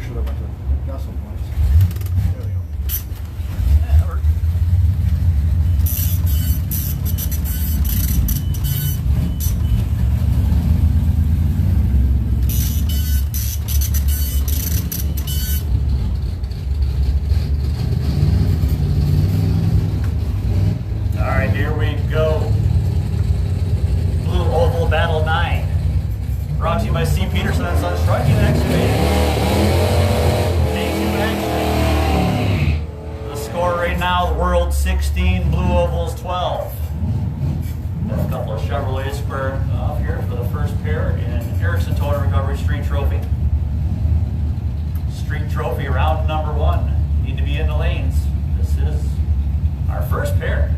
should have went to decimal points. There we go. Yeah, that works. All right, here we go. Blue Oval Battle 9. Brought to you by C. Peterson and Sons Trucking and Excavating. Day 2 action. The score right now, the World 16, Blue Ovals 12. Got a couple of Chevrolet square off here for the first pair in Erickson Total Recovery Street Trophy. Street Trophy round number 1. Need to be in the lanes. This is our first pair.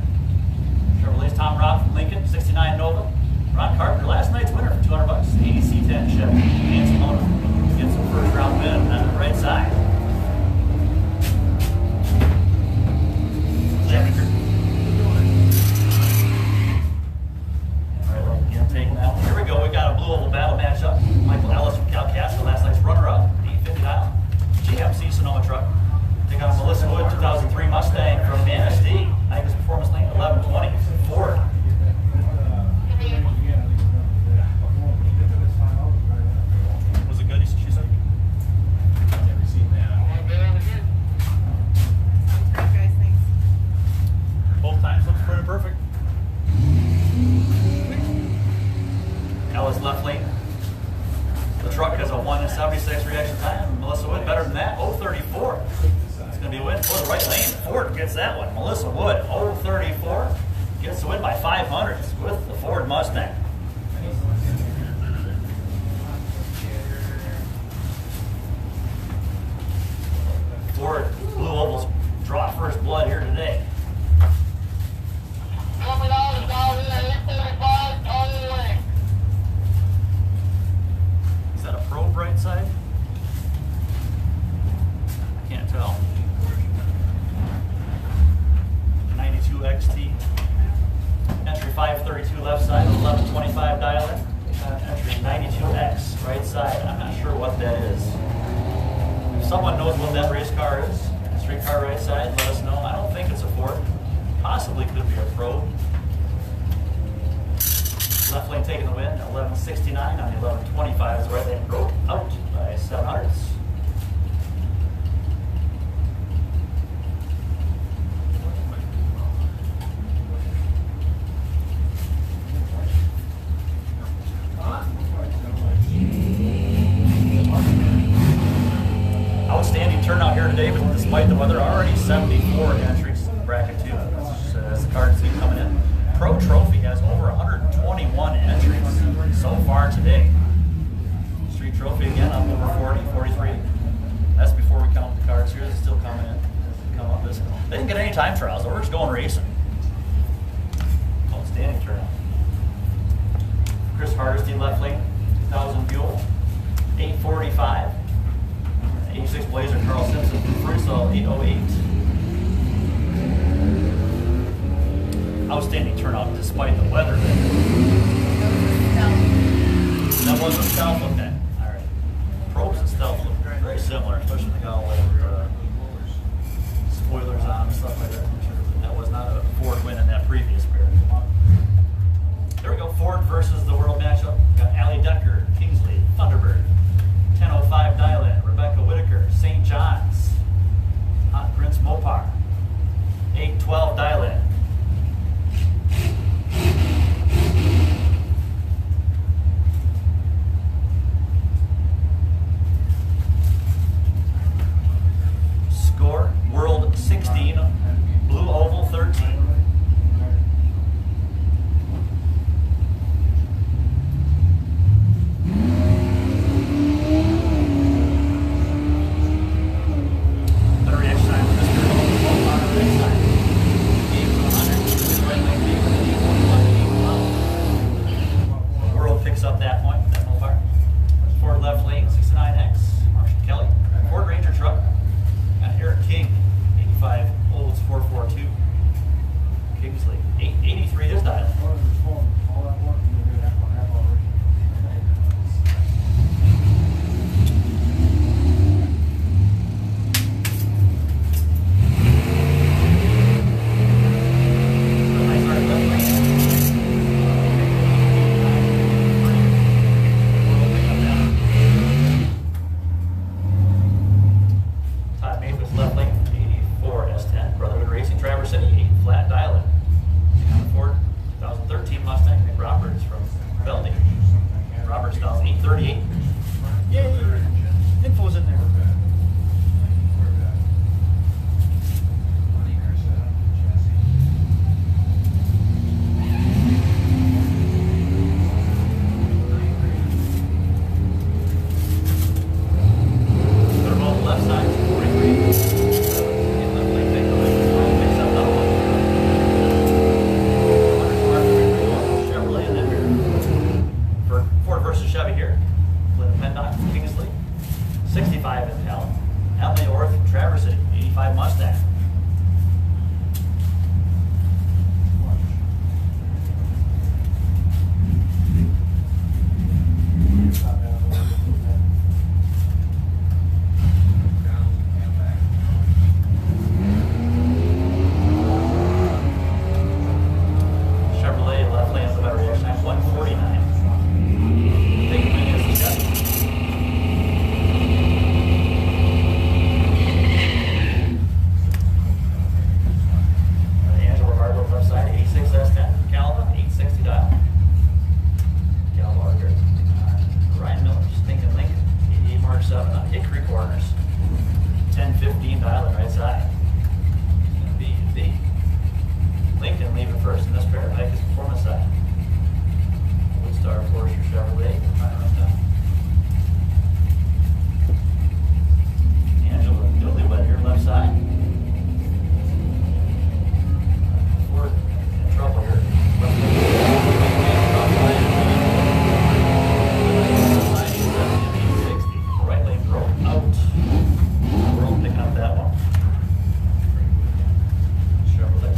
Chevrolet's Tom Robb from Lincoln, 69 Nova. Ron Carpenter, last night's winner for $200. ADC-10 Chevy. Nancy Mona gets the first round win on the right side. All right, well, again, taking that one. Here we go. We got a Blue Oval Battle matchup. Michael Ellis from Cal Castro, last night's runner-up, 850 dial. GMC Sonoma truck. Take on Melissa Wood, 2003 Mustang from Manistee. Magnus Performance Lane, 1120 Ford. Was it good, she said? I've never seen that. Guys, thanks. Both times looks pretty perfect. Ellis left lane. The truck has a 1:76 reaction time. Melissa Wood better than that, 0:34. It's going to be a win for the right lane. Ford gets that one. Melissa Wood, 0:34. Gets the win by 500ths with the Ford Mustang. Ford Blue Ovals draw first blood here today. Is that a probe right side? I can't tell. 92 XT. Entry 532 left side, 1125 dial in. Entry 92X right side. I'm not sure what that is. If someone knows what that race car is, street car right side, let us know. I don't think it's a Ford. Possibly could be a probe. Left lane taking the win, 1169 on the 1125 is right lane broke out by 700ths. Outstanding turnout here today, but despite the weather, already 74 entries in bracket 2. As the cards keep coming in. Pro Trophy has over 121 entries so far today. Street Trophy again up over 40, 43. That's before we count the cards here. They're still coming in. Come up this. They didn't get any time trials. We're just going racing. Outstanding turnout. Chris Hardesty left lane, 2000 Buell, 845. 86 Blazer Carl Simpson from Freestyle, 808. Outstanding turnout despite the weather. That wasn't stealth, okay. Alright. Probes and stealth look very similar, especially when they got all the spoilers on and stuff like that. That was not a Ford win in that previous pair. There we go, Ford versus the world matchup. Got Allie Decker, Kingsley, Thunderbird. 1005 dial in, Rebecca Whitaker, St. John's. Hot Prince Mopar. 812 dial in. Score, World 16, Blue Oval 13. 38. Yay! Info's in there. They're both left sides, 43. Left lane takeaway. Picks up another one. Chevrolet in that here. For Ford versus Chevy here. Glenn Pendock from Kingsley. 65 in Helen. Emily Orth from Traverse City. 85 Mustang. Chevrolet left lane of the better reaction time, 149. Big win is the Chevy. Angela Barlow left side, 86 S10. Calvin, 860 dial. Cal Barker. Ryan Miller, Stinking Lincoln, 88 Mark 7 on Hickory Corners. 1015 dial on right side. B and B. Lincoln leaving first in this pair, Mike is performance side. Woodstar Forester Chevrolet, trying to run down. Angela Newlywed here, left side. Ford in trouble here. Left lane. Right lane broke out. Broke picking up that one. Chevrolet.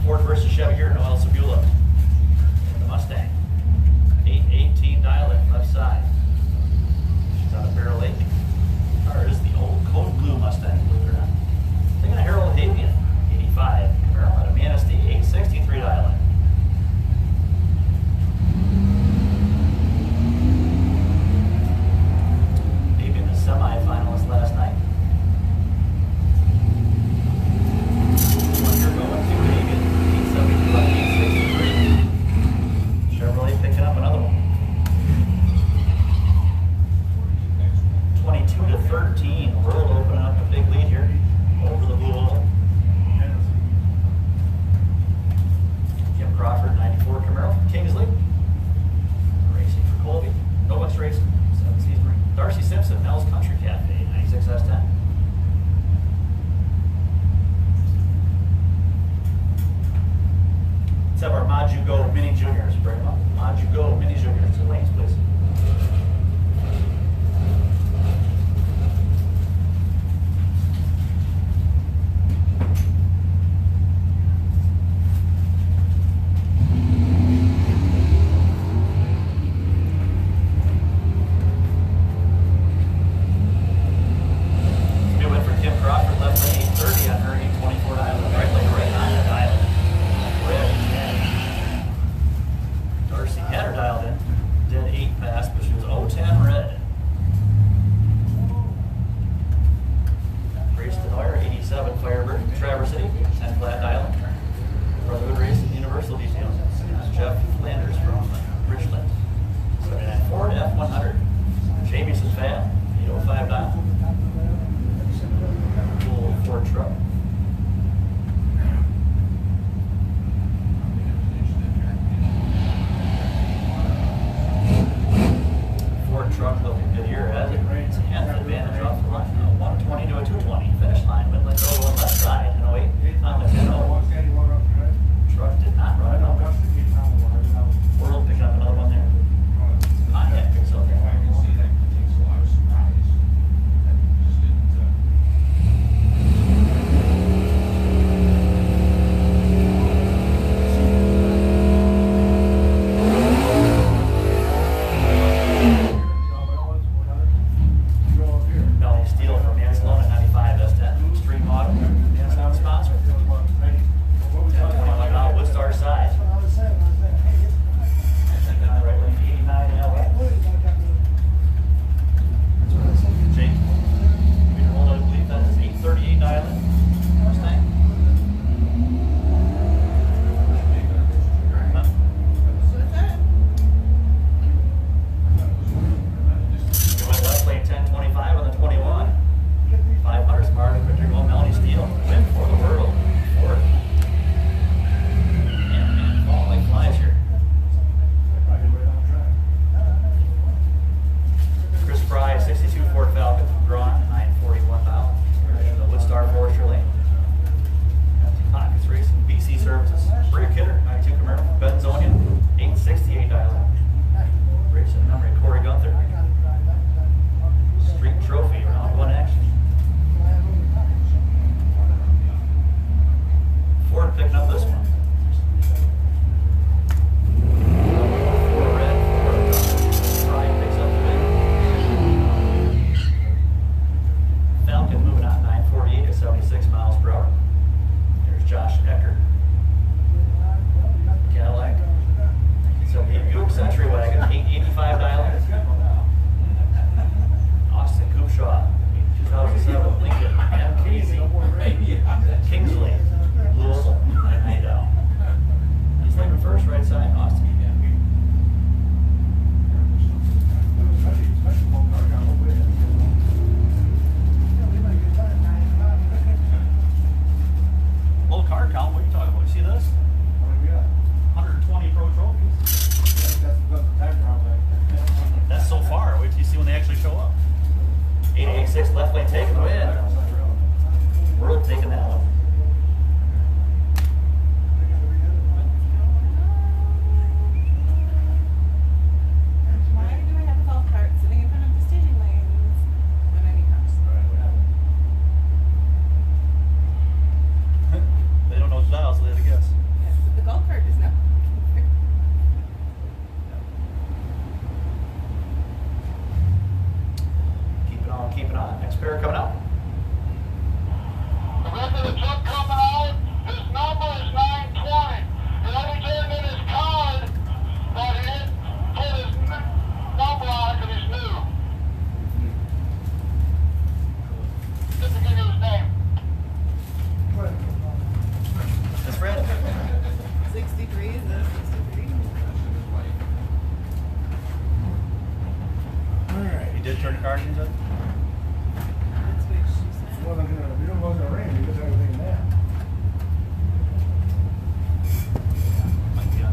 Ford versus Chevy here, Noel Sabula in the Mustang. 818 dial in, left side. She's out of Barrel Lake. Or is the old Code Blue Mustang, believe it or not. Taking a Harold Havian, 85. Camaro out of Manistee, 863 dial in. Havian the semi-finalist last night. You're going to Hagen, 863. Chevrolet picking up another one. 22-13. World opening up a big lead here over the Blue Oval. Kim Crawford, 94 Camaro from Kingsley. Racing for Colby. Novus Racing, 7 season ring. Darcy Simpson, Mel's Country Cafe, 96 S10. Let's have our Maju Go Mini Juniors. Bring them up. Maju Go Mini Juniors. To lanes, please. Good win for Kim Crawford. Left lane 830 on her 824 dial. Right lane right on the dial. Red 10. Darcy had her dialed in. Did 8 pass, but she was 010 red. Grace Denoyer, 87 Firebird, Traverse City, 10 flat dial. Brotherhood Racing, Universal Details. Jeff Landers from Richland. 79 Ford F100. Jamieson Fan, 805 dial. Cool Ford truck. Ford truck looking good here as it rains and an advantage off the line. 120 to a 220. Finish line, Midland Road on left side. And 08 on the 10. Truck did not run it over. World picking up another one there. Pontiac picks up there. when they actually show up. 886 left lane taken win. World taking that one. Why do I have a golf cart sitting in front of the staging lanes when I need cars? They don't know what to dial, so they have to guess. Yes, but the golf cart is not. Keep it on. Next pair coming out. The rest of the truck coming out, his number is 920. And let me turn in his card that he didn't put his number on because he's new. Just to give you his name. That's Fred. 63 is a 63. Alright. You did turn the card in, Jud? That's what she said. It wasn't gonna rain, you just had everything there. Might be on.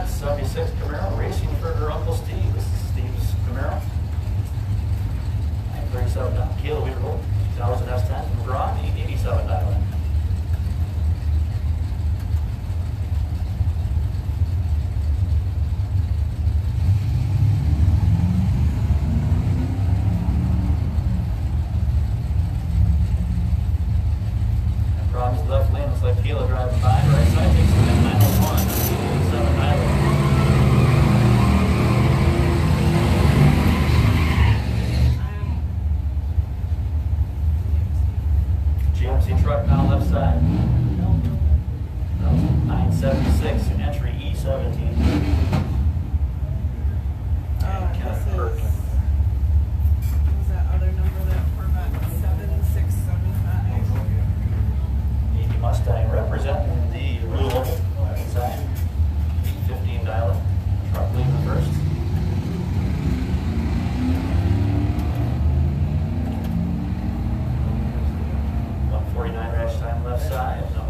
Corvette, 76 Camaro, racing for her Uncle Steve. This is Steve's Camaro. 937 down, Kayla Weaver, 2000 S10 from Braun, 87 dialing. Problems left lane, looks like Kayla driving by, right side takes him in 901, 87 dialing. GMC truck down left side. 976, an entry E17. This is, what was that other number that Corvette, 7675? Navy Mustang representing the blue oval side. 15 dialing. Truck leaving first. Rash time left side, no,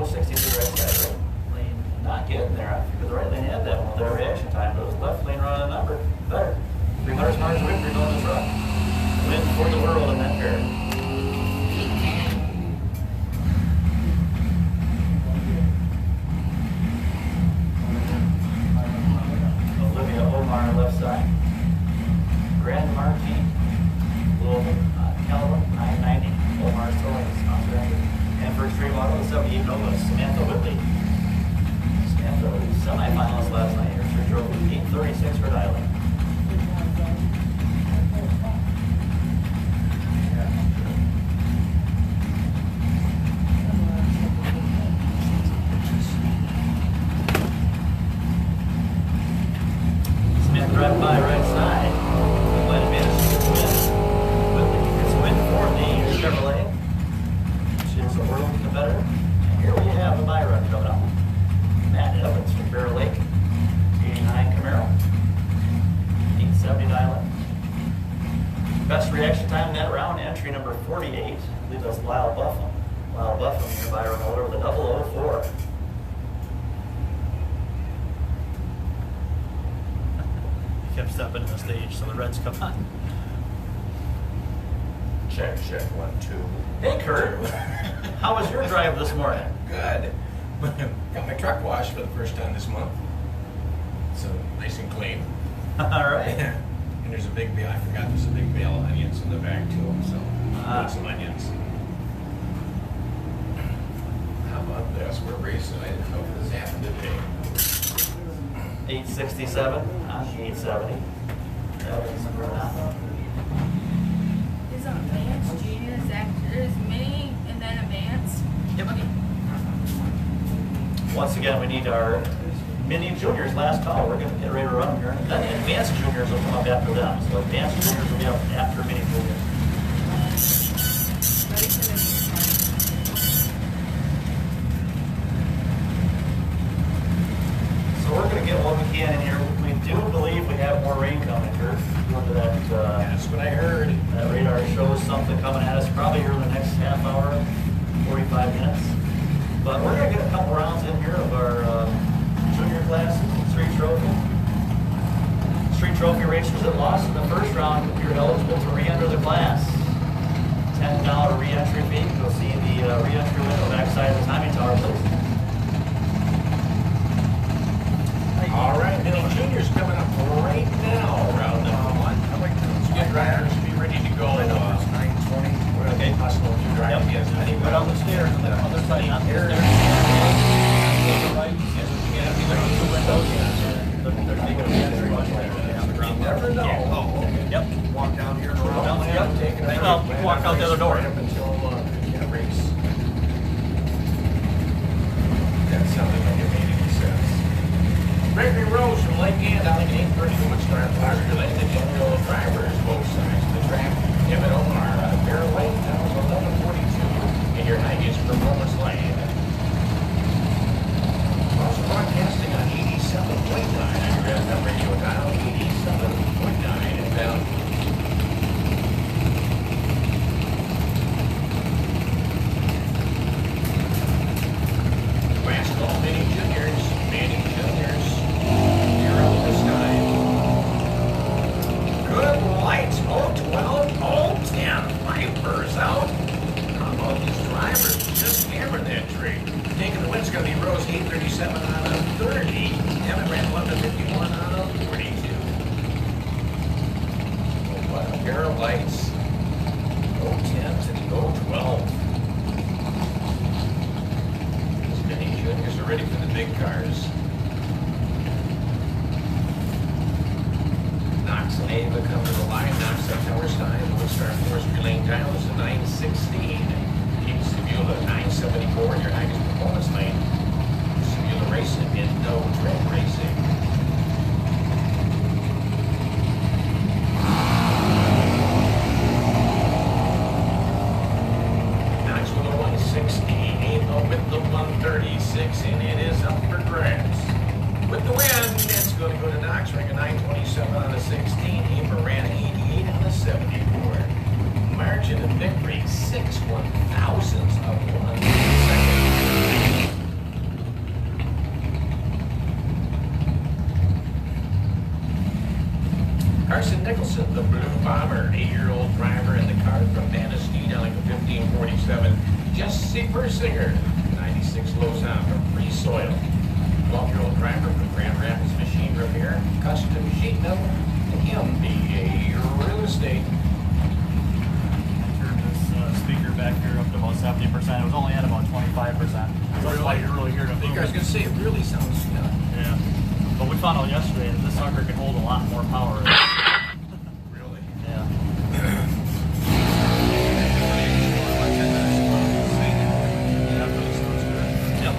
063 right side, right lane not getting there, because the right lane had that one, their reaction time, but it was left lane running a number, better. 300 miles victory going this truck. Win for the world in that pair. Olivia Omar left side. Grand Marquis, Louisville, Caliber, 990. Omar's towing sponsor. And for extreme auto, 78 Nova, Samantha Whitley. Samantha was semifinalist last night here. She drove 836 for dialing. Samantha driving by right side. Might have managed to get the win. Whitley gets a win for the Chevrolet. She's a world competitor. And here we have a buy run coming up. Matt Evans from Bear Lake. 89 Camaro. 870 dialing. Best reaction time in that round, entry number 48. I believe that's Lyle Buffum. Lyle Buffum here, buy run holder with a 004. He kept stepping in the stage, so the Reds come on. Check, 1, 2. Hey Kurt, how was your drive this morning? Good. Got my truck washed for the first time this month. So nice and clean. All right. And there's a big bale, I forgot there's a big bale of onions in the back too, so need some onions. How about this? We're racing. I didn't know if this happened today. 867 on the 870. Evans and Renata. Is advanced, junior, there's mini, and then advanced? Yep. Okay. Once again, we need our mini juniors last call. We're going to get ready to run them here. And then advanced juniors will come up after them. So advanced juniors will be up after mini juniors. Ready for this? So we're going to get what we can in here. We do believe we have more rain coming here. Go to that. That's what I heard. That radar shows something coming at us probably here in the next half hour, 45 minutes. But we're going to get a couple rounds in here of our junior classes, street trophy. Street trophy racers that lost in the first round, you're eligible to re-enter the class. $10 re-entry fee. You'll see the re-entry window backside of the timing tower, please. All right, mini juniors coming up right now. Round number 1. I'd like to get riders be ready to go. 920. Okay. Possible to drive against any Right on the stairs on the other side, not the stairs. You never know. Yep. Walk down here and around. Yep. Taking a Well, break. walk out the other door. Right up until race. That sounded like it made any sense. Gregory Rose from Lake Ann, 831 Star Plaza, related to general drivers, both sides of the track. Kevin Omar, Bear Lake, that was 1142 in your highest performance lane. Also broadcasting on 87.9 on your FM radio dial, 87.9 in Valley. Glasgow Mini Juniors, Ava coming to the line, knocks that tower sign. Woodstock Forestry Lane dial is a 916. Keep Sevilla 974 in your highest performance lane. Sevilla Racing in no tread racing. Knoxville the 160, Ava with the 136, and it is up for grabs. With the win, it's going to go to Knox, rank a 927 on the 16. Ava ran 88 on the 74. Margin of victory, 6/1000ths of 1 second. Carson Nicholson, the Blue Bomber, 8-year-old driver in the car from Manistee down like a 1547. Jesse Persinger, 96 Lozon from Free Soil. 12-year-old driver from Grand Rapids Machine Repair, Custom Sheet Metal, MBA Real Estate. Turned this speaker back here up to about 70%. It was only at about 25%. So that's why you're really hearing it. You guys can say it really sounds good. Yeah. But we found out yesterday that this sucker can hold a lot more power. Really? Yeah. Yep.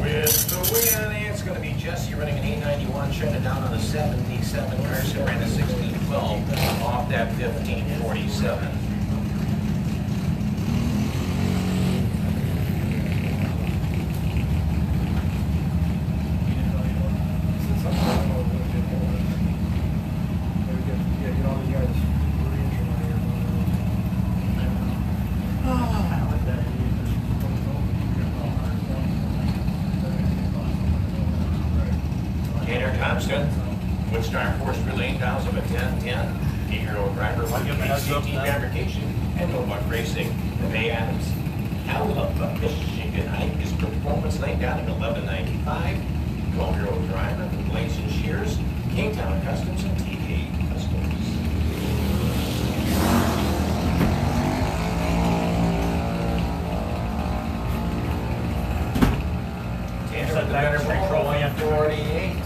With the win, it's going to be Jesse running an 891, shutting it down on the 77. Carson ran a 1612 off that 1547. Tanner Thompson, Woodstock Forestry Lane dials up a 1010. 8-year-old driver from CT Fabrication and Novak Racing. May Adams, Alabama, Michigan Hike, his performance lane down at 1195. 12-year-old driver from Blades and Shears, Kingtown Customs and TK Customs. Tanner with the better control on 48.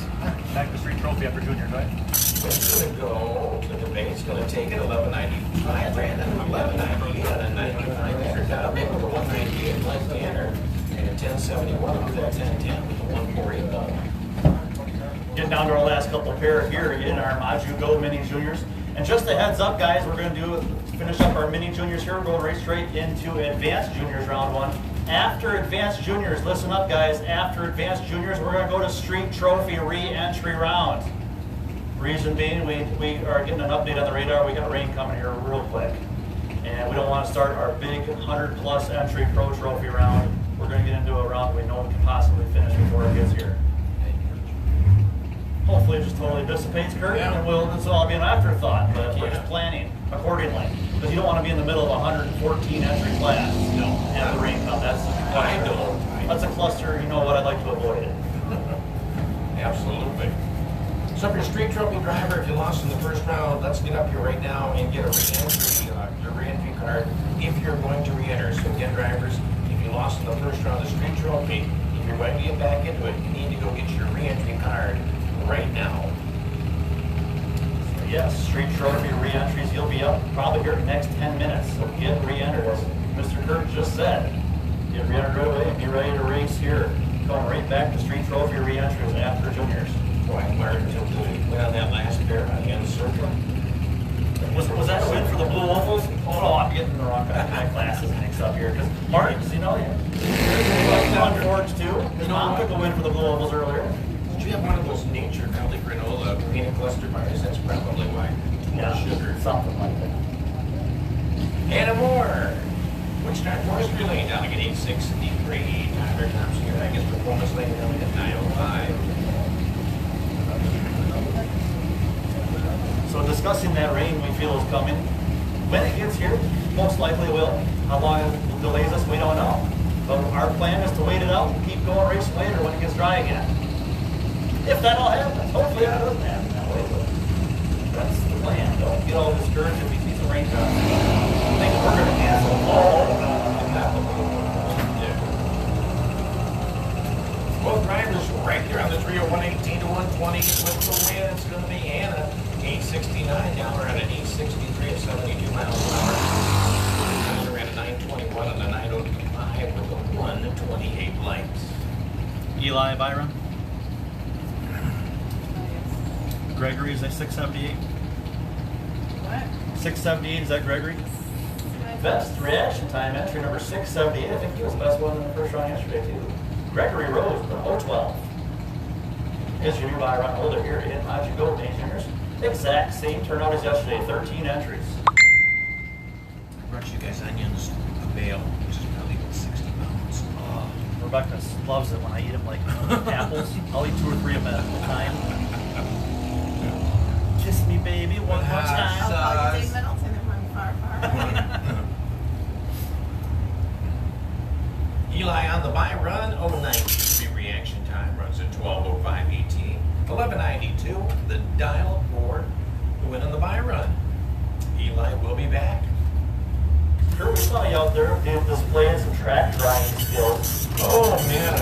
Back to street trophy after juniors, right? It's going to go, the debate's going to take it, 1195, Brandon, 1198 on a 95 meter down, maybe the 198 like Tanner, and a 1071 with that 1010 with the 148 ball. Getting down to our last couple pair here in our Maju Go Mini Juniors. And just a heads up, guys, we're going to finish up our Mini Juniors here. We're going right straight into Advanced Juniors round 1. After Advanced Juniors, listen up, guys, after Advanced Juniors, we're going to go to Street Trophy re-entry round. Reason being, we are getting an update on the radar. We got rain coming here real quick. And we don't want to start our big 100-plus entry Pro Trophy round. We're going to get into a round we know we can possibly finish before it gets here. Hopefully it just totally dissipates, Kurt, and this will all be an afterthought, but we're just planning accordingly. Because you don't want to be in the middle of a 114 entry class. No. And the rain comes. That's I know. That's a cluster, you know what, I'd like to avoid it. Absolutely. So if you're a street trophy driver, if you lost in the first round, let's get up here right now and get a your re-entry card if you're going to re-enter. So again, drivers, if you lost in the first round of the street trophy, if you're going to get back into it, you need to go get your re-entry card right now. So yes, street trophy re-entries, you'll be up probably here in the next 10 minutes, so get re-entered. As Mr. Kurt just said, get re-entered right away and be ready to race here. Going right back to street trophy re-entries after juniors. Right, Martin, went on that last pair on the end circle. Was that a win for the Blue Waffles? Oh, I'm getting the wrong guy. My glasses mixed up here. Because Martin's, you know, on Forge too. His mom took a win for the Blue Waffles earlier. Did you have one of those nature valley granola peanut cluster bars? That's probably why. More sugar. Something like that. Anna Moore. Woodstock Forestry Lane down at 863. Tyler Thompson here. I guess performance lane down at 905. So discussing that rain we feel is coming. When it gets here, most likely will. How long it delays us, we don't know. But our plan is to wait it out and keep going racing later when it gets dry again. If that all happens. Hopefully that doesn't happen that way, but that's the plan. Don't get all discouraged if we see some rain coming. I think we're going to cancel all of them. Well, Both drivers right here on the trio, 118 to 120 with the win. It's going to be Hannah, 869 down there at an 863 at 72 miles an hour. Tyler ran a 921 and a 905 with a 128 lights. Eli Byron. Gregory, is that 678? What? 678, is that Gregory? Best reaction time entry number 678. I think he was the best one in the first round yesterday, too. Gregory Rose from 012. Here's your new Byron holder here in Magic Gold Engineers. Exact same turnout as yesterday, 13 entries. I brought you guys onions, a bale, which is probably about 60 pounds. Oh, Rebecca loves it when I eat them like apples. I'll eat 2 or 3 of them at a time. Kiss me, baby, one more time. I'll call you Dave Middleton if I'm far, far away. Eli on the buy run, 093 reaction time, runs at 12:05:18. 11:92, the dial for the win on the buy run. Eli will be back. Sure, we saw you out there displaying some track driving skills. Oh man, I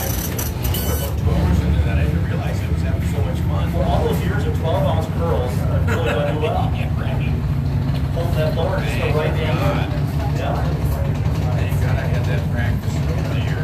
put about 2 hours into that. I didn't realize it was having so much fun. For all those years of 12-ounce curls, I've really done you well. Yeah, right. Hold that lower just the right Thank God. angle. Yeah. Thank God I had that practice over the years.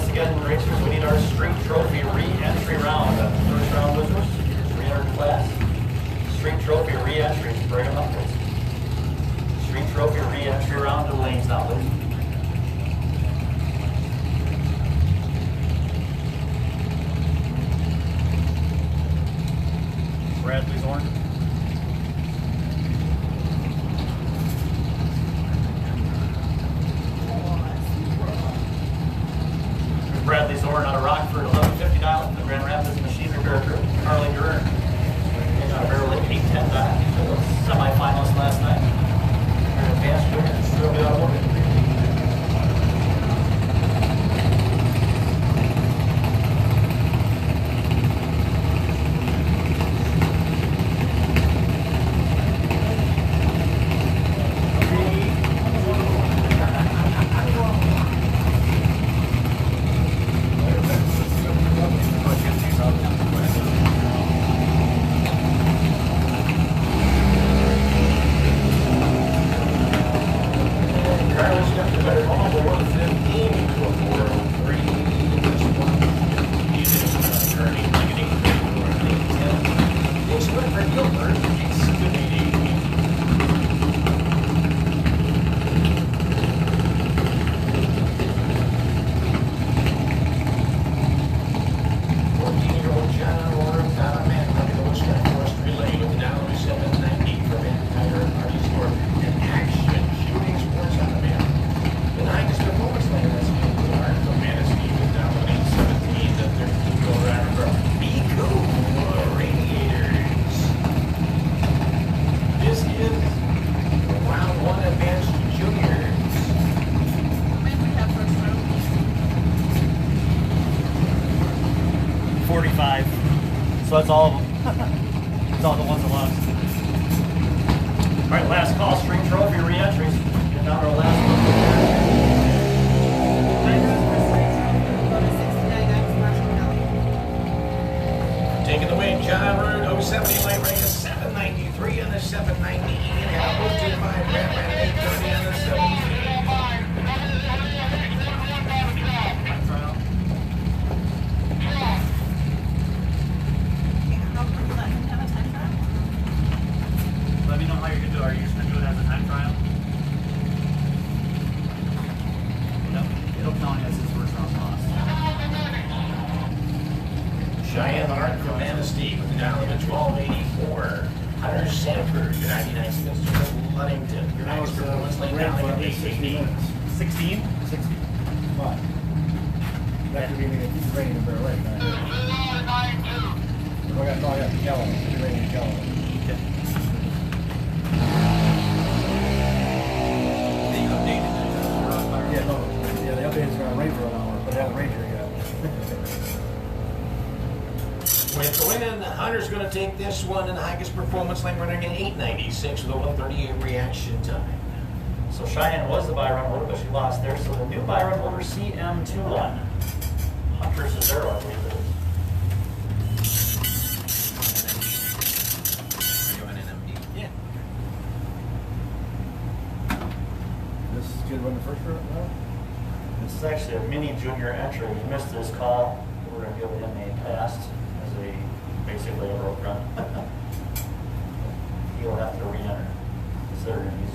once again, racers, we need our street trophy re-entry round. First round winners, 300 class. Street trophy re-entry, bring them up, please. Street trophy re-entry round to the lanes now, please. Bradley Zorn. Bradley Zorn out of Rockford, 1150 dial, the Grand Rapids Machine Repair Crew. Harley Duran, out of Beverly, 810 dial, semifinalist last night. Advanced junior, still be automotive. So that's all of them. That's all the ones that lost. All right, last call, street trophy re-entries. Get down to our last one. Taking the win, John Rood, 070 light rank is 793 on the 790. Ian Howell, 25, Batman 830 on the 17. Let me know how you're going to do it. Are you just going to do it as a time trial? Nope. It'll count as his first round loss. Cheyenne Hart from Manistee with the dial of a 1284. Hunter Sanford, 99 Smith Luddington. Your That was next performance lane down like 16 880. minutes. 16? 60. But that could be when it keeps raining in Bear Lake. Right? If I got caught up in yellow, it's raining in yellow. Yeah, no. Yeah, the update is going to rain for an hour, but it hasn't rained here yet. With the win, Hunter's going to take this one in the highest performance lane running in 896 with a 138 reaction time. So Cheyenne was the Byron motor, but she lost there. So the new Byron motor CM21. Hunter Cesaro, I believe it is. Are you on NMD? Yeah. This kid run the first round now? This is actually a mini junior entry. He missed his call. We're going to give him a pass as basically a road run. He'll have to re-enter. Considering he's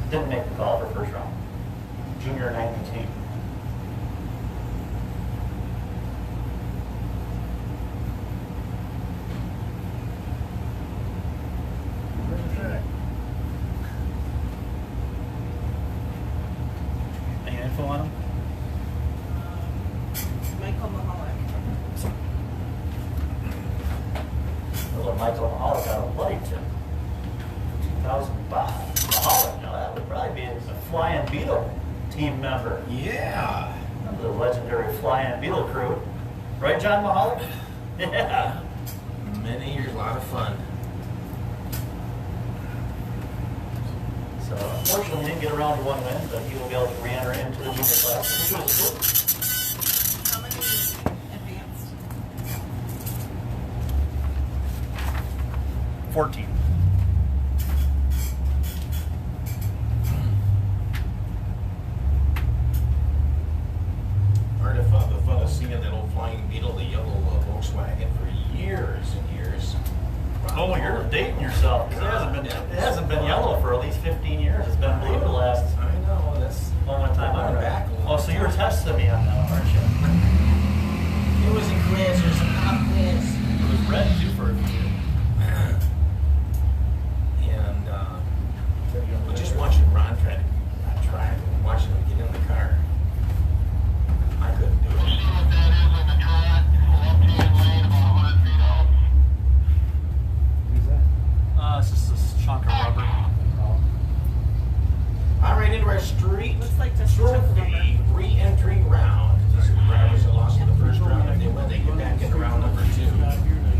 didn't make the call for first round. Junior 92. Any info on him? Michael Mahalik. Little Michael Mahalik out of Ludington. 2005. Mahalik, now that would probably be a Flying Beetle team member. Yeah. The legendary Flying Beetle crew. Right, John Mahalik? Yeah. Many years, a lot of fun. So unfortunately, he didn't get around to one win, but he will be able to re-enter into the junior class. How many advanced? 14. Flying Beetle, the yellow Volkswagen, for years and years. Oh, you're dating yourself. 'Cause it hasn't been yellow for at least 15 years. It's been blue the last I know, that's long time I going read. back a Oh, long so you were time. testing me on that one, aren't you? It was a quiz, there's a pop quiz. It was red too for a few. And but just watching Ron try to drive and watching him get in the car, I couldn't do You see it. what that is on the track? Left-hand lane about 100 feet out. Who's that? It's just this chunk of rubber. Oh. All right, into our street Looks like just a chunk of trophy re-entry round. These are drivers that lost in the first round. If they win, they get back into round number 2. You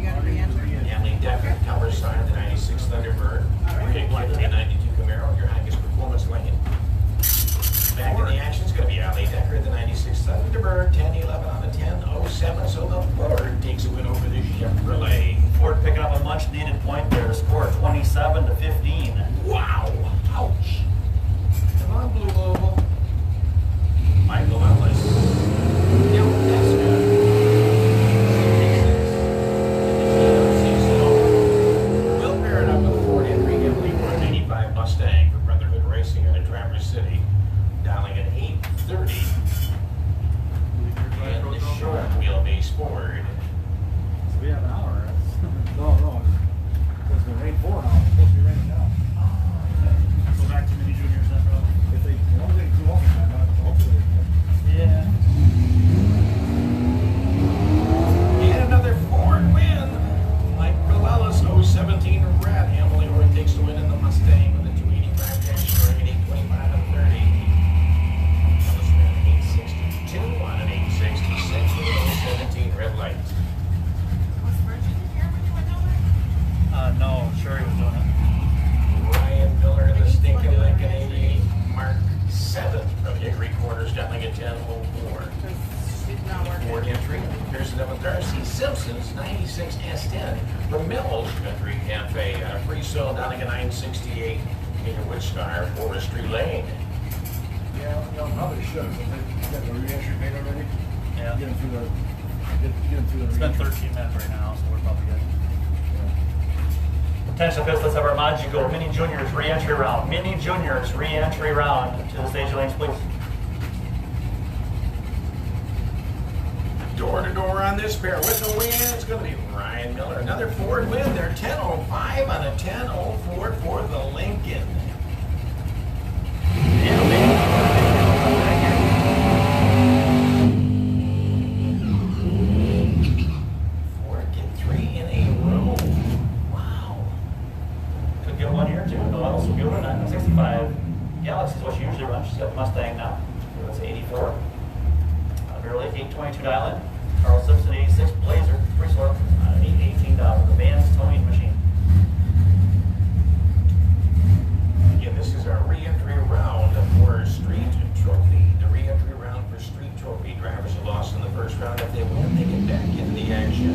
gotta re-enter. Emily Decker, Tower Sign, the 96 Thunderbird. Rick Black, the 92 Camaro, your highest performance lane. Back in the action is going to be Ali Decker, the 96 Thunderbird, 10-11 on the 10-07. So the Ford takes a win over the Chevrolet. Ford picking up a much needed point there to score 27 to 15. Wow! Ouch! Come on, Blue Oval. Michael Ellis. Neil Pesca. Will Barrett up with a Ford entry, Emily 185 Mustang for Brotherhood Racing out of Traverse City, dialing at 8:30. And the short wheelbase Ford. So we have an hour. No. It's gonna rain 4 hours. It's supposed to be raining now. Go back to mini juniors then, bro. If they, as long as they do overtime, hopefully. Yeah. And another Ford win. Mike Ellis, 017 Red. Emily Horn takes the win in the Mustang with a 285 dash scoring at 825 and 30. Ellis ran 862 on an 866 with a 017 red light. Was Virgin here when you went over? No, Sherry was doing it. Ryan Miller, the stinking Lincoln 88, Mark 7 from Hickory Corners, doubling at 10:04. Because she's not working. Ford entry. Here's another Darcy Simpson's 96 S10 from Mills Country Cafe. Free sale down at 968 in Woodstar, Forestry Lane. Yeah, probably should. They got the re-entry made already. Yeah. Get them through the. It's been re-entry. 13 minutes right now, so we're probably good. Yeah. Attention, let's have our Magico Mini Juniors re-entry round. Mini Juniors re-entry round. To the stage lanes, please. Door to door on this pair with the win. It's going to be Ryan Miller. Another Ford win. They're 10:05 on a 10:04 for the Lincoln. Ford get 3 in a row. Wow. Could get one here too. No one else will get one. 965 Galaxy is what she usually runs. She's got the Mustang now. So that's 84. Bear Lake 822 dial in. Carl Simpson 86 Blazer. Free score. $18. The Vans towing machine. Again, this is our re-entry round for Street Trophy. The re-entry round for Street Trophy. Drivers who lost in the first round, if they win, they get back into the action.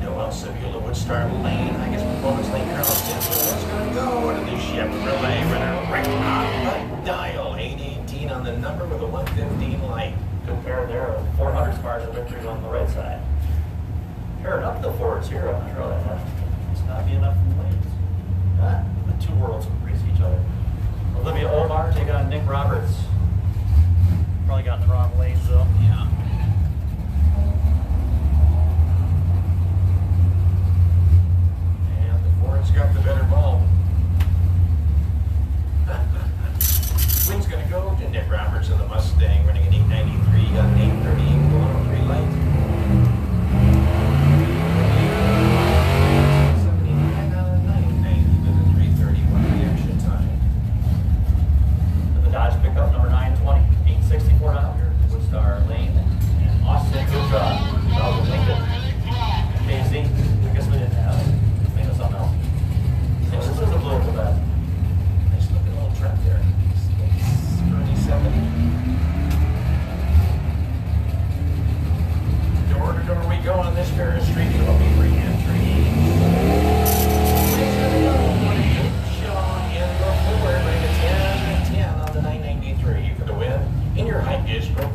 Noel Sevilla, Woodstar Lane, I guess Performance Lane, Carl Simpson. What's going to go to the Chevrolet winner right on the dial. 818 on the number with a 115 light. Good pair there of 400 cars of victories on the right side. Pairing up the Fords here. I'm not sure that must not be enough in the lanes. The two worlds race each other. Olivia Omar take on Nick Roberts. Probably got in the wrong lanes though. Yeah. And the Ford's got the better ball. Win's going to go to Nick Roberts in the Mustang, running an 893 on 838 103 light. 79 on a 990 with a 331 reaction time. The Dodge pickup number 920, 864 down here. Woodstar Lane and Austin Gudra. Dalton Lincoln. KZ. I guess we didn't have it. Think of something else. This is a little bit bad. Nice looking little truck there. 27.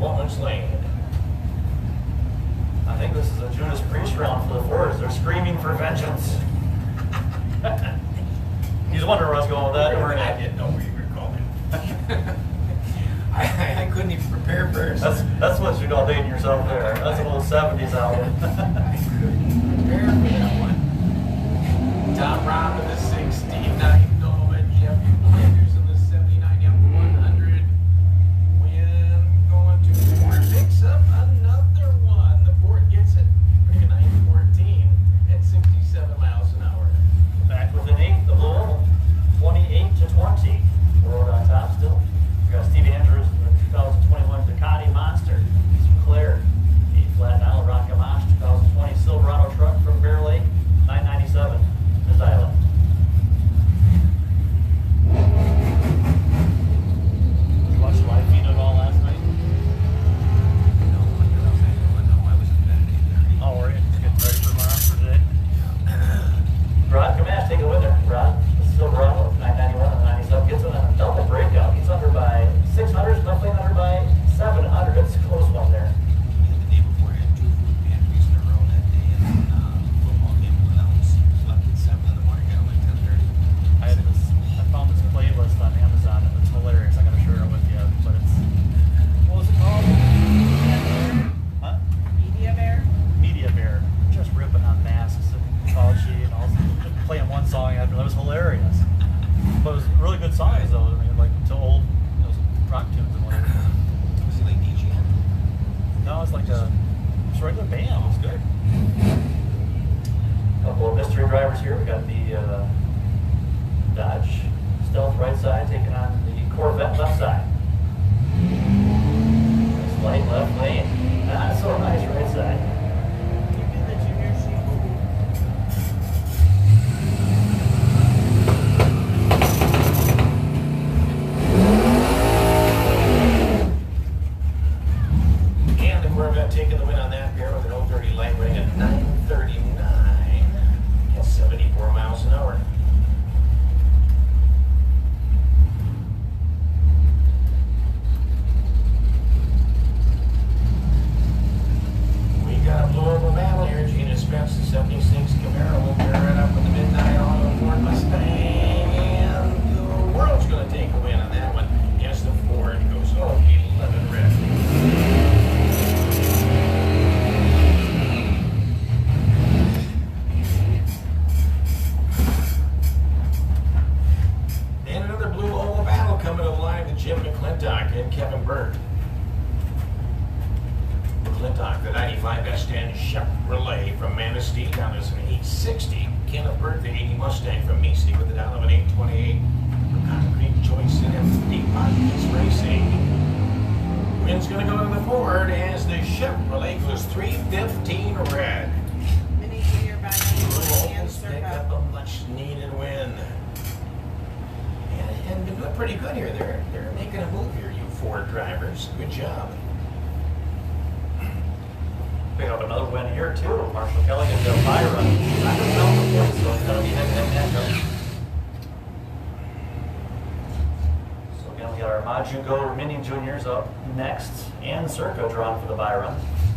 woman slain. I think this is a Judas Priest round for the Fords. They're screaming for vengeance. He's wondering where I was going with that. Don't worry. I didn't know where you were going. I couldn't even prepare for it. That's what you call dating yourself there. That's an old 70s album. I couldn't prepare for that one. Tom Robb in the 69 Nova, Jeff Landers in the 79 F100. Win going to Ford, picks up another one. The Ford gets it, making 914 at 67 miles an hour. Back with an 8, the Bull, 28-20. Road on top still. We got Steve Andrews in the 2021 Ducati Monster. He's from Clare. 8 flat now, Rock Yamash 2020 Silverado truck from Bear Lake, 997. Miss Island. Did you watch live feed at all last night? No, I was in bed at 8:30. Oh, were you? Just getting ready for tomorrow for today? Rod Kamash, take a winner. Rod, Silverado, 991 and 97. Gets in a double breakout. He's under by 600, Buffalo under by 700. It's a close one there. The day before, I had 2 food pantries in a row that day, and then football game went out. Slept at 7 in the morning, got up at 10:30. I found this playlist on Amazon and it's hilarious. I gotta share it with you, but it's, what was it called? Huh? Media Bear. Media Bear. Just ripping on masks and Fauci and all, just playing one song after that. It was hilarious. But it was really good songs though. I mean, like to old, those rock tunes and whatever. Was he like DJ? No, it's like a regular band. It was good. Couple of mystery drivers here. We got the Dodge Stealth right side taking on the Corvette left side. Nice light left lane. Not so nice right side. Give me the junior sheet. And the Corvette taking the win on that pair with an 030 light ring at 939 at 74 miles an hour. We got a blowable battle here. Gina Spence, the 76 Camaro, will pair it up with the Midnight Auto Ford Mustang. And the world's going to take a win on that one. Yes, the Ford goes 11 red. And another blue oval battle coming to the line with Jim McClintock and Kevin Bird. McClintock, the 95 S10 Chevrolet from Manistee, down as an 860. Kenneth Bird, the 80 Mustang from Meesey with the down of an 828. From Concrete Choice and MD Podcast Racing. Win's going to go to the Ford as the Chevrolet goes 315 red. Mini Junior by Blue and Ovals pick up Circa. a much needed win. And been doing pretty good here. They're making a move here, you Ford drivers. Good job. We have another win here too. Marshall Kelly and Bill Byron. I don't know before, so it's gonna be head-to-head matchup. So again, we got our Majugo Mini Juniors up next, and Circa drawn for the Byron.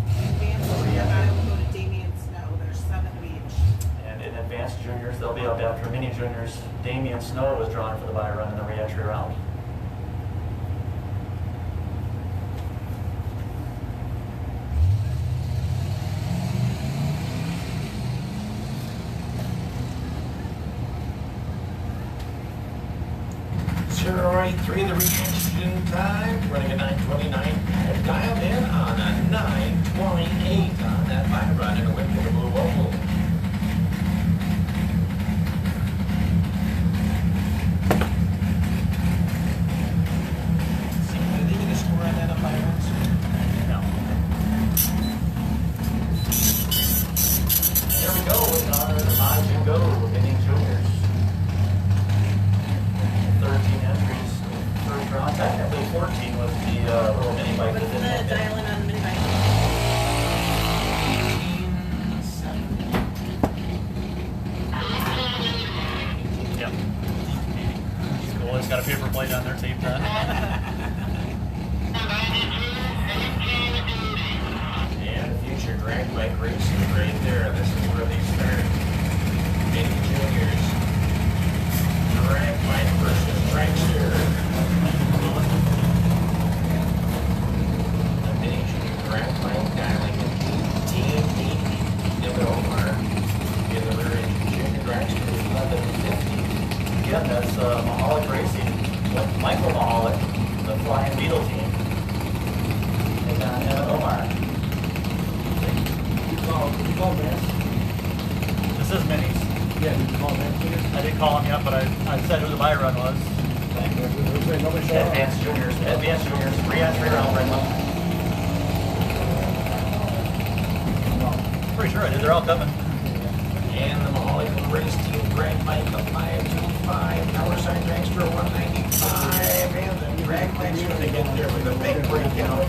Advanced Junior by will go to Damien Snow. There's 7 of each. And in Advanced Juniors, they'll be up after Mini Juniors. Damian Snow was drawn for the Byron in the re-entry round. .083 the reaction time, running a 929, dialed in on a 928 on that live run and a win for the Blue Oval. See, did they get a score on that on live runs? No. There we go, in honor of the Majugo Mini Juniors. 13 entries, first round, technically 14 with the little mini bike But that it's didn't gonna have dial in on the mini bike. Yep. Cool, it's got a paper plate on there taped on. Flying Beetle team. Take on Evan Omar. Did you call Vance? This is minis. Yeah, did you call Vance later? I didn't call him yet, but I said who the buy run was. Nobody showed up? Advanced Juniors, re-entry round right now. Pretty sure I did, they're all coming. And the Mahalik race team, Greg Mike, the 525, Power Sign Dragster 195, and the Drag Mike's going to get there with a big breakout.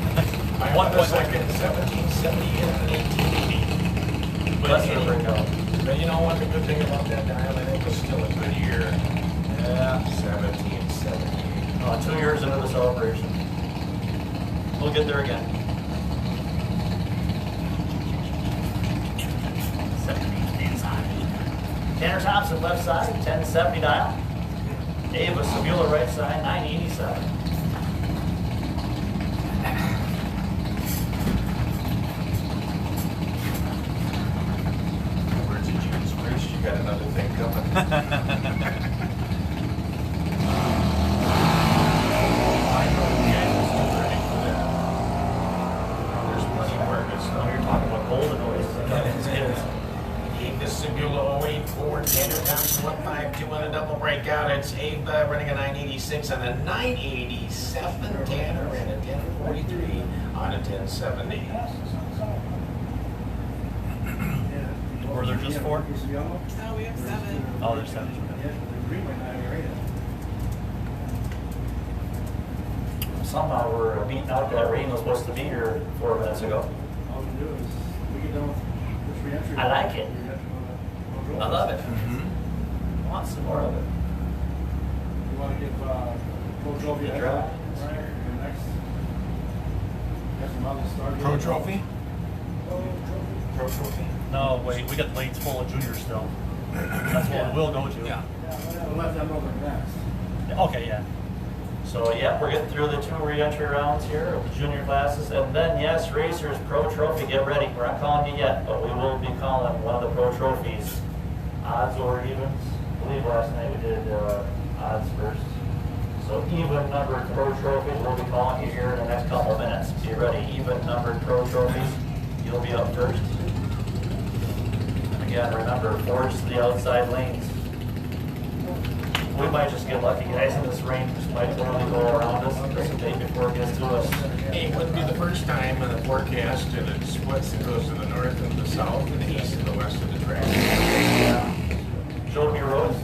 By 1 second, 1770 and 1880. Less than a breakout. But you know what, the good thing about that dial, I think it was still a good year. Yeah. 1778. 2 years into the celebration. We'll get there again. 17 inside. Tanner Thompson left side, 1070 dial. Ava Sabula right side, 987. Words of Judas Priest, you got another thing coming. There's plenty more good Oh, stuff. you're talking about golden noise. The Sebula 084, Tanner Thompson 152 on a double breakout. It's Abe running a 986 on a 987. Tanner and a 1043 on a 1070. Were there just 4? Oh, we have 7. Oh, there's 7. Somehow we're beating out that rain was supposed to be here 4 minutes ago. All we do is, we get done with this re-entry. I like it. I love it. Mm-hmm. I want some more of it. You want to give Pro Trophy Good a job. right? And next, have some other start. Pro Trophy? Pro Trophy. Pro Trophy? No, wait, we got lanes full of juniors still. That's what we'll go to. Yeah. We'll let them know they're next. Okay, yeah. So, yeah, we're getting through the 2 re-entry rounds here of the junior classes. And then, yes, Racers Pro Trophy, get ready. We're not calling you yet, but we will be calling one of the Pro Trophies. Odds or evens. I believe last night we did odds first. So even numbered Pro Trophies, we'll be calling you here in the next couple of minutes. Be ready, even numbered Pro Trophies, you'll be up first. And again, remember, forge the outside lanes. We might just get lucky, guys, in this rain just might literally go around us and precipitate before it gets to us. Hey, it wouldn't be the first time in the forecast and it splits and goes to the north and the south and the east and the west of the track. Joby Road,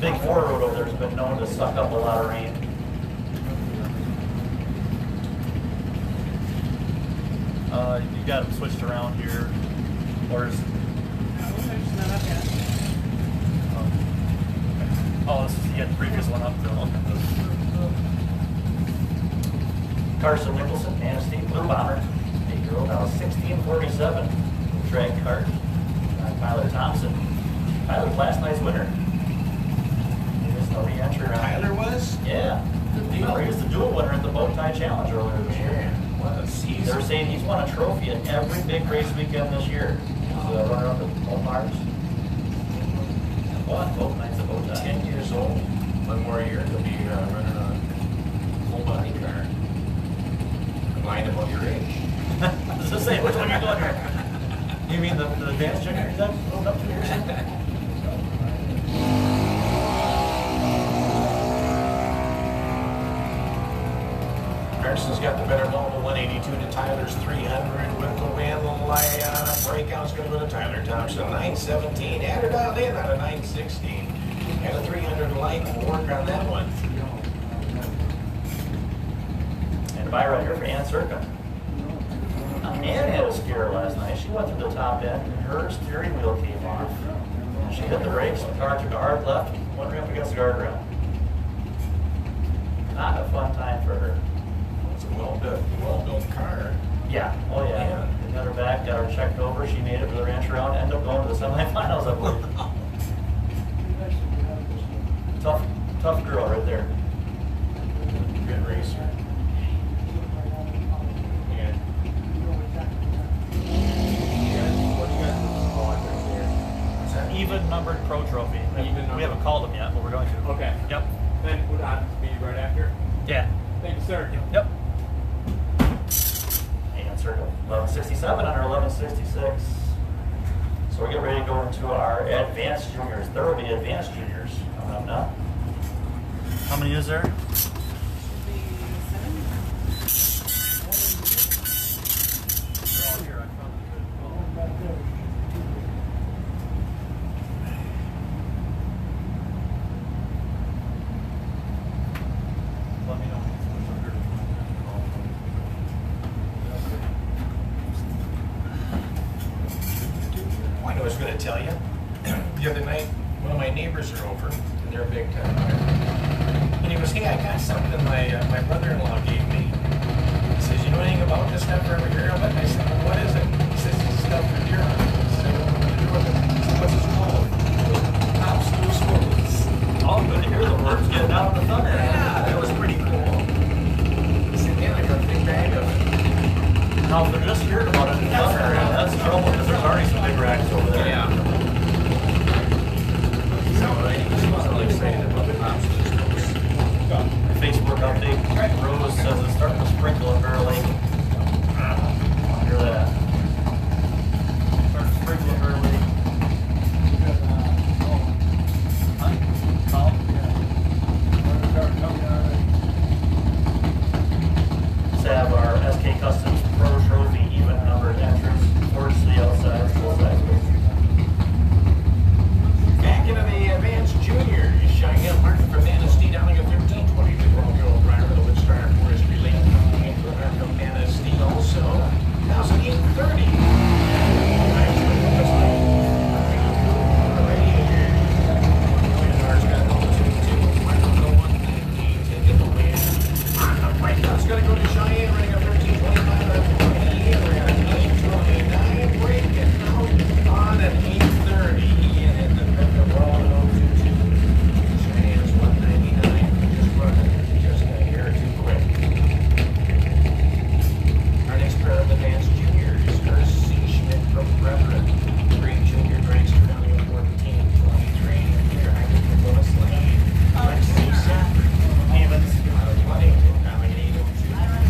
Big 4 road over there has been known to suck up a lot of rain. You got them switched around here, or is, No, they're just not up yet. oh, this is, you had the previous one up though. Carson Nicholson, Manistee, Blue Bomber, 8-year-old, now 1647, drag cart. Tyler Thompson, Tyler's last night's winner. He missed the re-entry round. Tyler was? Yeah, Good he was the dual winner at the Bow Tie Challenge earlier this year. Man, what a They're season. saying he's won a trophy at every big race weekend this year. He's a runner up at Omar's. Won both nights at Bow Tie. 10 years old. One more year, he'll be running a full body car. I'm lying about your age. I was just saying, which one are you going here? You mean the advanced junior? Is that moved up 2 years? Carson's got the better ball to 182 to Tyler's 300 with the win. Breakout's going to go to Tyler Thompson. 917. Add it out in at a 916. And a 300 light. We'll work on that one. And a buy right here for Ann Circa. Ann had a scare last night. She went through the top end and her steering wheel came off. And she hit the brakes, the car took a hard left, went right up against the guardrail. Not a fun time for her. It's a well-built car. Yeah, oh yeah. They got her back, got her checked over, she made it for the ranch round, ended up going to the semifinals, I believe. Tough girl right there. Good racer. Yeah. What do you got calling right there? What's that? Even numbered pro trophy. Even We haven't called them yet, but we're going to. Okay. Yep. Then would odds be right after? Yeah. Thanks. Circuit. Yep. Answer 1167 under 1166. So we're getting ready to go into our advanced juniors. There will be advanced juniors coming up now. How many is there? Should be 7. They're all here. I found them good. Let me know. Oh, I know I was going to tell you. The other night, one of my neighbors are over, and they're big time. And he goes, "Hey, I got something my brother-in-law gave me." He says, "You know anything about this stuff for deer hunting?" I said, "Well, what is it?" He says, "It's stuff for deer hunting." I said, "What do you do with it?" He said, "What's it called?" He goes, "Pops loose wolves." Oh, good to hear the words getting out in the thunder. Yeah, that was pretty cool. He said, "Man, I got a big bag of it." Now, if they're just hearing about it in the thunder, that's trouble because there's already some big racks over there. Yeah. So he was all excited about the pops loose wolves. Facebook update. Rose says it's starting to sprinkle in Bear Lake. Hear that? Starting to sprinkle in Bear Lake. Let's have our SK Customs Pro Trophy even numbered entrance towards the outside. Back into the advanced juniors. Cheyenne Martin from Manistee, down like a 1320. The 12-year-old driver, the Woodstar Forestry Lane Company, from Manistee also. 1,830. It's going to go to Cheyenne, running a 1325 or a 20. We're at an 829 break and out on an 830. And the roll at 022. Cheyenne's 199. Just running just a hair too quick. Our next pair of advanced juniors are C. Schmidt from Brethren. Green junior dragster down at 1423. They're hybrid from Willis Lane. Lexi Sanford. Evans. Out of Ludington, down at 802.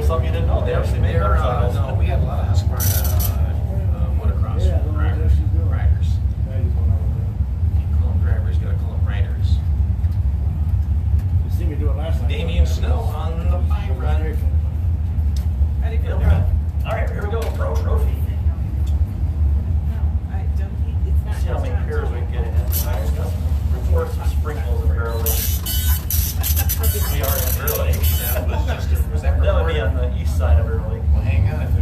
something you didn't know. They actually made motorcycles. No, we had a lot of Husqvarna motocross Yeah, the ones riders. that she's doing. riders. Yeah, he's going over there. You call them drivers, you gotta call them riders. You see me do it last night. Damien Snow on the bike run. Ready for Yeah, the okay. pro? All right, here we go. Pro trophy. No, I don't think it's not. See how many pairs we can get in. Report some sprinkles of barrel age. We are in barrel age. That was just, was that That would be recorded? on the east side of barrel age. Well, hang on, if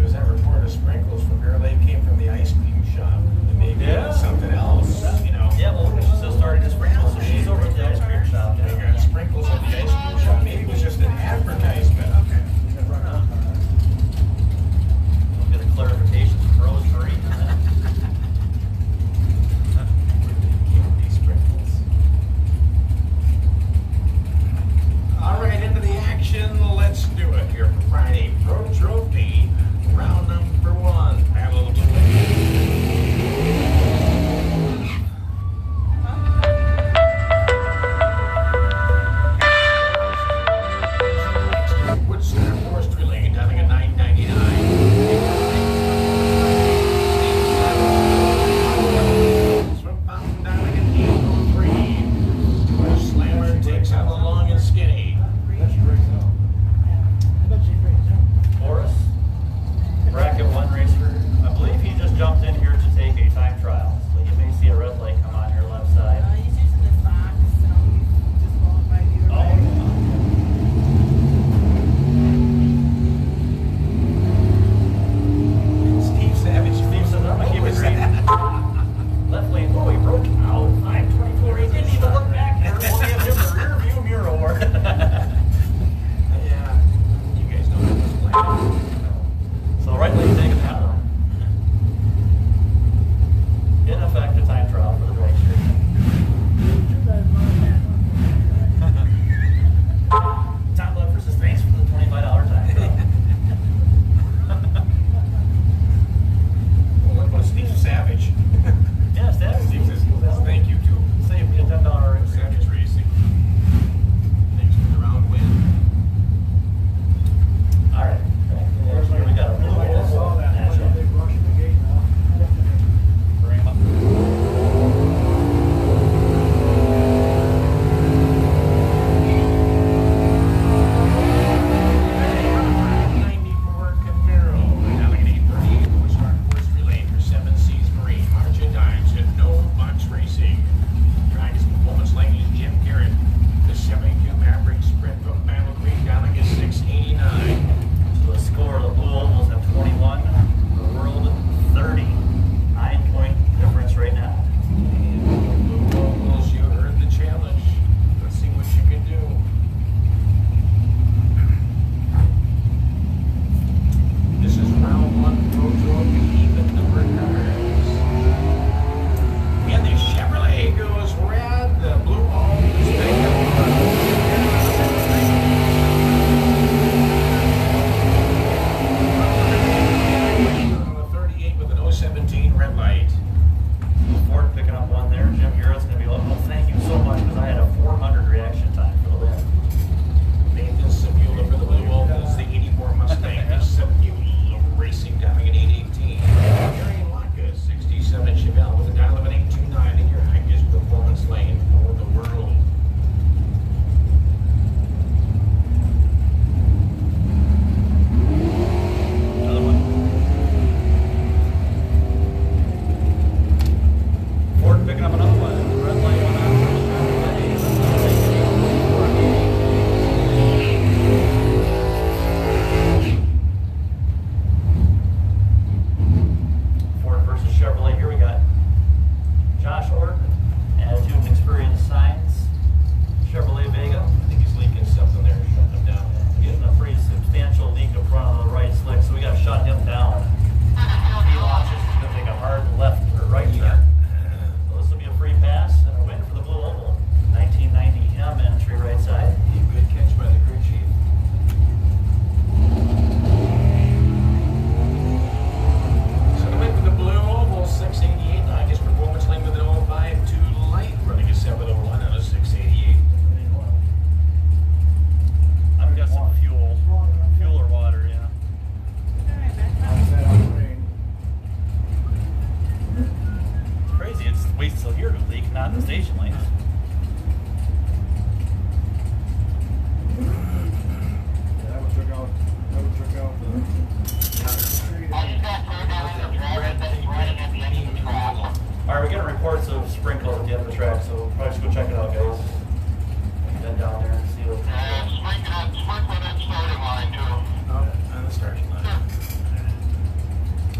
starting line.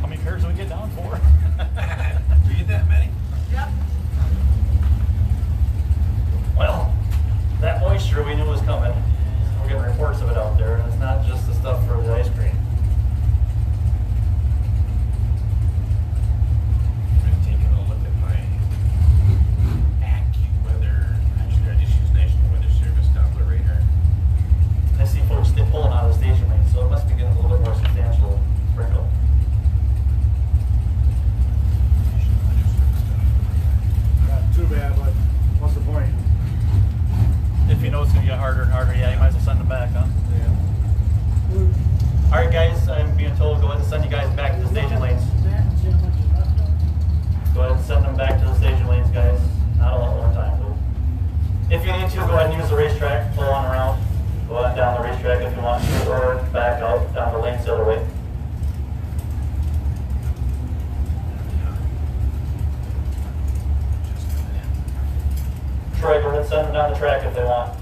How many cars do we get down for? Do you get that many? Yep. Well, that moisture we knew was coming. We're getting reports of it out there, and it's not just the stuff for the ice cream. I'm taking a look at my AccuWeather. Actually, I just use National Weather Service Doppler radar. I see folks still pulling out of the station lane, so it must be getting a little bit more substantial sprinkle. National Weather Service Doppler radar. Not too bad, but what's the point? If you know it's gonna get harder and harder, yeah, you might as well send them back, huh? Yeah. All right, guys, I'm being told go ahead and send you guys back to the staging lanes. Go ahead and send them back to the staging lanes, guys. Not all at one time, though. If you need to, go ahead and use the racetrack, pull on around. Go on down the racetrack if you want to, or back out down the lanes the other way. Just coming in. Troy, go ahead and send them down the track if they want.